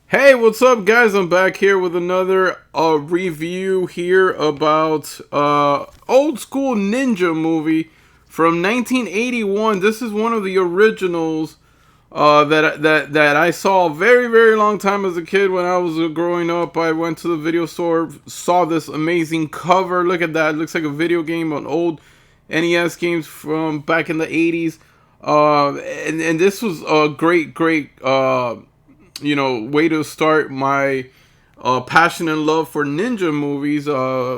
Hey, what's up, guys? I'm back here with another review here about old school ninja movie from 1981. This is one of the originals that I saw a very very long time as a kid. When I was growing up, I went to the video store, saw this amazing cover. Look at that! It looks like a video game, an old NES games from back in the 80s. And this was a great way to start my passion and love for ninja movies.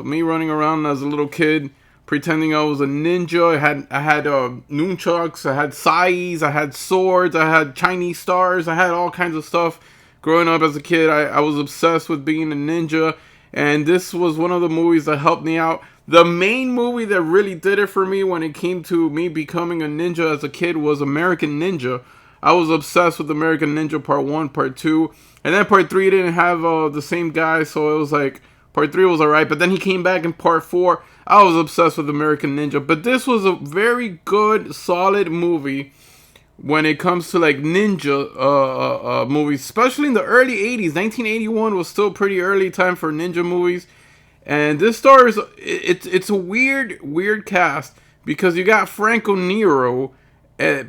Me running around as a little kid, pretending I was a ninja. I had nunchucks, I had sais, I had swords, I had Chinese stars, I had all kinds of stuff. Growing up as a kid, I was obsessed with being a ninja, and this was one of the movies that helped me out. The main movie that really did it for me when it came to me becoming a ninja as a kid was American Ninja. I was obsessed with American Ninja Part 1, Part 2, and then Part 3 didn't have the same guy, so it was like Part 3 was alright, but then he came back in Part 4. I was obsessed with American Ninja, but this was a very good, solid movie when it comes to like ninja movies, especially in the early 80s. 1981 was still pretty early time for ninja movies. And this stars it's a weird cast because you got Franco Nero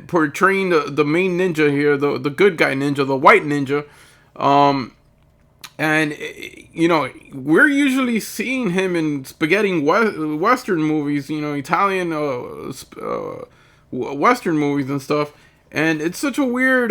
portraying the main ninja here, the good guy ninja, the white ninja. Um, and we're usually seeing him in spaghetti western movies, Italian western movies and stuff. And it's such a weird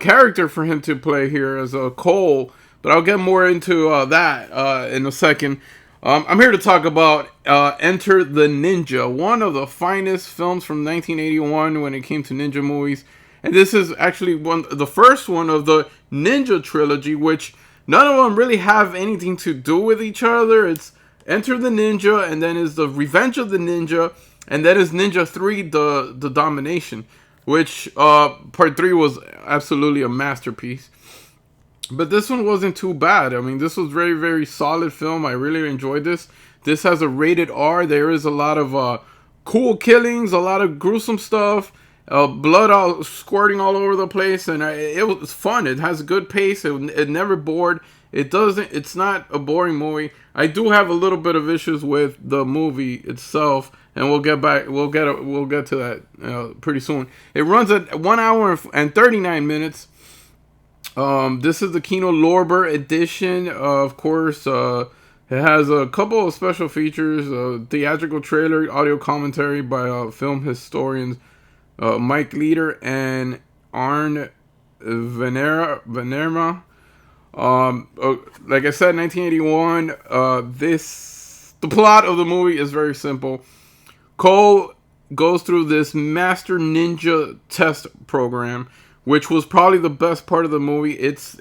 character for him to play here as a Cole. But I'll get more into that in a second. I'm here to talk about Enter the Ninja, one of the finest films from 1981 when it came to ninja movies. And this is actually the first one of the Ninja trilogy, which none of them really have anything to do with each other. It's Enter the Ninja, and then is the Revenge of the Ninja, and then is Ninja 3, the Domination, which part 3 was absolutely a masterpiece. But this one wasn't too bad. I mean, this was very, very solid film. I really enjoyed this. This has a rated R. There is a lot of cool killings, a lot of gruesome stuff, blood all squirting all over the place, and it was fun. It has a good pace. It never bored. It doesn't. It's not a boring movie. I do have a little bit of issues with the movie itself, and we'll get back. We'll get to that pretty soon. It runs at 1 hour and 39 minutes. This is the Kino Lorber edition. Of course, it has a couple of special features: theatrical trailer, audio commentary by film historians Mike Leader and Arne Venerma. Like I said, 1981. The plot of the movie is very simple. Cole goes through this master ninja test program, which was probably the best part of the movie. It's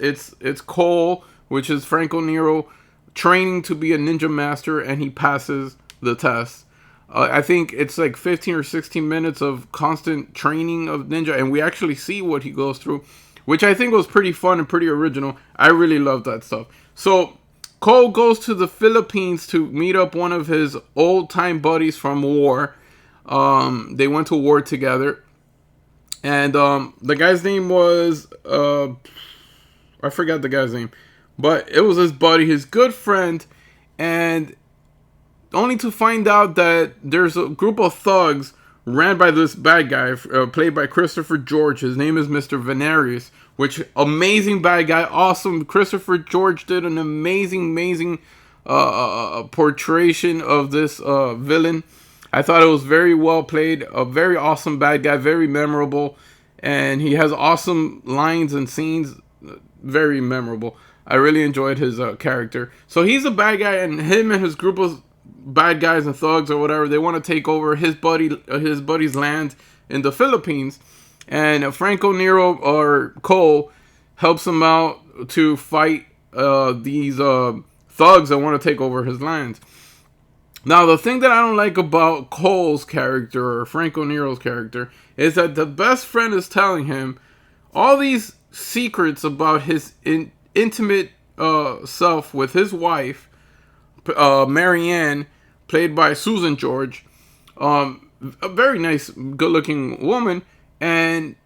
Cole, which is Franco Nero, training to be a ninja master, and he passes the test. I think it's like 15 or 16 minutes of constant training of ninja, and we actually see what he goes through, which I think was pretty fun and pretty original. I really love that stuff. So Cole goes to the Philippines to meet up one of his old time buddies from war. They went to war together. And the guy's name was I forgot the guy's name, but it was his buddy, his good friend, and only to find out that there's a group of thugs ran by this bad guy, played by Christopher George. His name is Mr. Venarius, which amazing bad guy, awesome. Christopher George did an amazing portrayal of this villain. I thought it was very well played, a very awesome bad guy, very memorable, and he has awesome lines and scenes, very memorable. I really enjoyed his character. So he's a bad guy, and him and his group of bad guys and thugs or whatever, they want to take over his buddy's land in the Philippines, and Franco Nero or Cole helps him out to fight these thugs that want to take over his land. Now, the thing that I don't like about Cole's character, or Franco Nero's character, is that the best friend is telling him all these secrets about his intimate self with his wife, Marianne, played by Susan George, a very nice, good-looking woman, and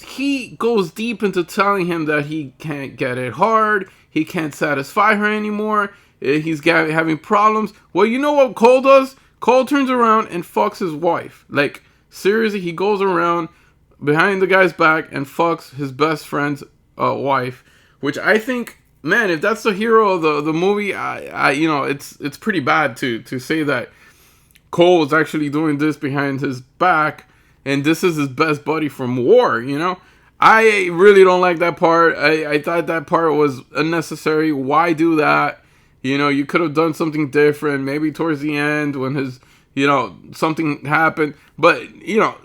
he goes deep into telling him that he can't get it hard, he can't satisfy her anymore, he's having problems. Well, you know what Cole does? Cole turns around and fucks his wife. Like, seriously, he goes around behind the guy's back and fucks his best friend's wife, which I think, man, if that's the hero of the movie, I you know, it's pretty bad to say that Cole is actually doing this behind his back, and this is his best buddy from war, you know? I really don't like that part. I thought that part was unnecessary. Why do that? You know, you could have done something different, maybe towards the end when his, you know, something happened. But, you know,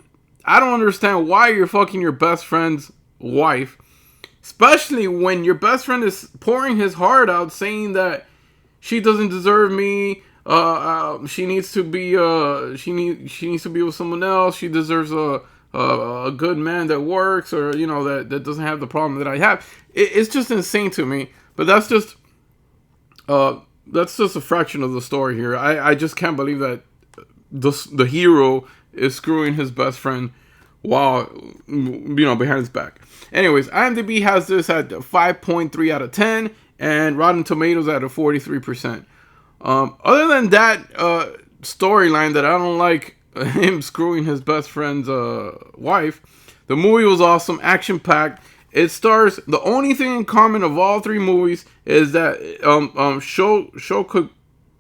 I don't understand why you're fucking your best friend's wife, especially when your best friend is pouring his heart out saying that she doesn't deserve me. She needs to be she needs to be with someone else. She deserves a good man that works, or you know, that doesn't have the problem that I have. It's just insane to me. But that's just a fraction of the story here. I just can't believe that the hero is screwing his best friend while, you know, behind his back. Anyways, IMDb has this at 5.3 out of 10, and Rotten Tomatoes at a 43%. Other than that storyline that I don't like, him screwing his best friend's wife, the movie was awesome, action-packed. It stars, the only thing in common of all three movies is that Sho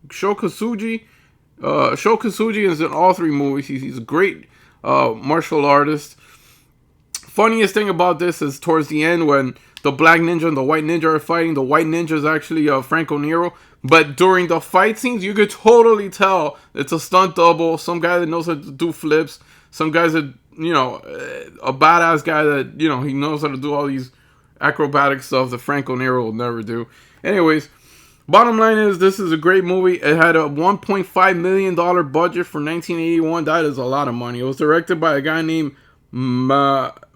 Kosugi is in all three movies. He's a great martial artist. Funniest thing about this is towards the end when the black ninja and the white ninja are fighting. The white ninja is actually Franco Nero. But during the fight scenes, you could totally tell it's a stunt double. Some guy that knows how to do flips. Some guys that, you know, a badass guy that, you know, he knows how to do all these acrobatic stuff that Franco Nero will never do. Anyways, bottom line is this is a great movie. It had a $1.5 million budget for 1981. That is a lot of money. It was directed by a guy named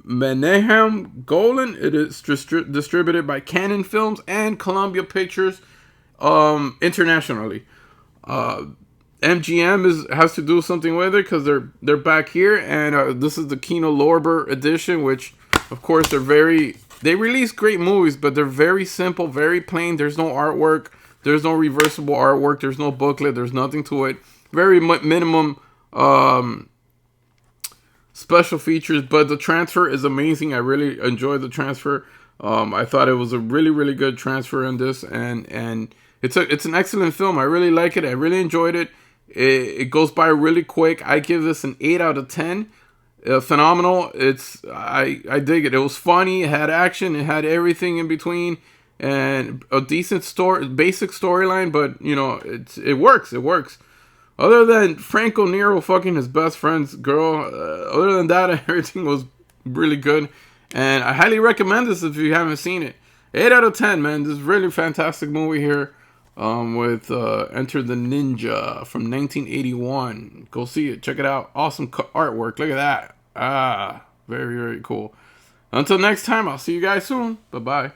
Menahem Golan. It is distributed by Cannon Films and Columbia Pictures internationally. MGM has to do something with it because they're back here, and this is the Kino Lorber edition, which of course they release great movies, but they're very simple, very plain. There's no artwork, there's no reversible artwork, there's no booklet, there's nothing to it. Very minimum special features, but the transfer is amazing. I really enjoyed the transfer. I thought it was a really, really good transfer in this, and it's an excellent film. I really like it. I really enjoyed it. It goes by really quick. I give this an 8 out of 10. Phenomenal. I dig it. It was funny. It had action. It had everything in between, and a decent basic storyline. But you know, it works. It works. Other than Franco Nero fucking his best friend's girl, other than that, everything was really good. And I highly recommend this if you haven't seen it. 8 out of 10, man. This is a really fantastic movie here with Enter the Ninja from 1981. Go see it. Check it out. Awesome artwork. Look at that. Very, very cool. Until next time, I'll see you guys soon. Bye-bye.